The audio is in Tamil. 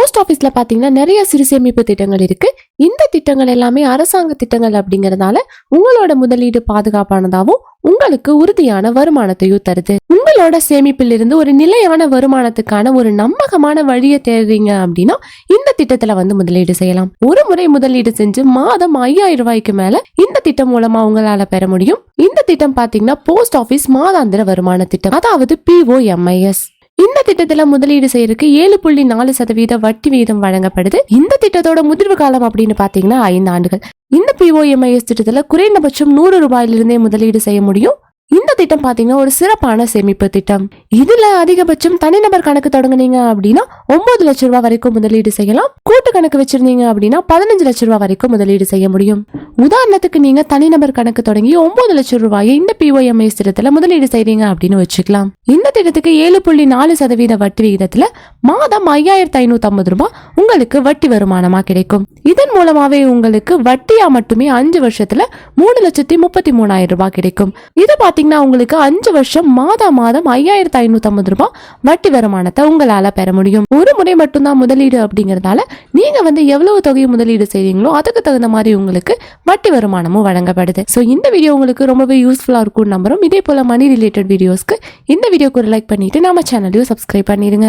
போஸ்ட் ஆபீஸ்ல பாத்தீங்கன்னா நிறைய சிறு சேமிப்பு திட்டங்கள் இருக்கு. இந்த திட்டங்கள் எல்லாமே அரசாங்க திட்டங்கள் அப்படிங்கறதால உங்களோட முதலீடு பாதுகாப்பானதாகவும் உங்களுக்கு உறுதியான வருமானத்தையும் தருது. உங்களோட சேமிப்பில் இருந்து ஒரு நிலையான வருமானத்துக்கான ஒரு நம்பகமான வழியை தேடுறீங்க அப்படின்னா இந்த திட்டத்துல முதலீடு செய்யலாம். ஒரு முறை முதலீடு செஞ்சு மாதம் 5000 ரூபாய்க்கு மேல இந்த திட்டம் மூலமா உங்களால பெற முடியும். இந்த திட்டம் பாத்தீங்கன்னா போஸ்ட் ஆபீஸ் மாதாந்திர வருமான திட்டம், அதாவது POMIS. இந்த திட்டத்துல முதலீடு செய்யறதுக்கு 7.4% வட்டி வீதம் வழங்கப்படுது. இந்த திட்டத்தோட முதிர்வு காலம் அப்படின்னு பாத்தீங்கன்னா 5 ஆண்டுகள். இந்த POMIS திட்டத்துல குறைந்தபட்சம் 100 ரூபாயிலிருந்தே முதலீடு செய்ய முடியும். இந்த திட்டம் பாத்தீங்கன்னா ஒரு சிறப்பான சேமிப்பு திட்டம். இதுல அதிகபட்சம் தனிநபர் கணக்கு தொடங்குனீங்க அப்படின்னா 9 லட்சம் ரூபாய் வரைக்கும் முதலீடு செய்யலாம். கூட்டு கணக்கு வச்சிருந்தீங்க அப்படின்னா 15 லட்சம் ரூபாய் வரைக்கும் முதலீடு செய்ய முடியும். உதாரணத்துக்கு நீங்க தனிநபர் கணக்கு தொடங்கி 9 லட்சம் ரூபாயை இந்த POMIS திட்டத்துல முதலீடு செய்றீங்க அப்படின்னு வச்சுக்கலாம். இந்த திட்டத்துக்கு 7.4% வட்டி விகிதத்துல மாதம் 5550 ரூபாய் உங்களுக்கு வட்டி வருமானமா கிடைக்கும். இதன் மூலமாவே உங்களுக்கு வட்டியா மட்டுமே 5 வருஷத்துல 3,33,000 ரூபாய் கிடைக்கும். இது பாத்தீங்கன்னா உங்களுக்கு 5 வருஷம் மாதம் 5550 ரூபாய் வட்டி வருமானத்தை உங்களால பெற முடியும். ஒரு முறை மட்டும்தான் முதலீடு அப்படிங்கறதால நீங்க எவ்வளவு தொகையை முதலீடு செய்றீங்களோ அதுக்கு தகுந்த மாதிரி உங்களுக்கு வட்டி வருமானமும் வழங்கப்படுது. சோ இந்த வீடியோ உங்களுக்கு ரொம்பவே யூஸ்ஃபுல்லா இருக்கும் நம்புறோம். இதே போல மணி ரிலேட்டட் வீடியோஸ்க்கு இந்த வீடியோக்கு ஒரு லைக் பண்ணிட்டு நம்ம சேனலையும் சப்ஸ்கிரைப் பண்ணிருங்க.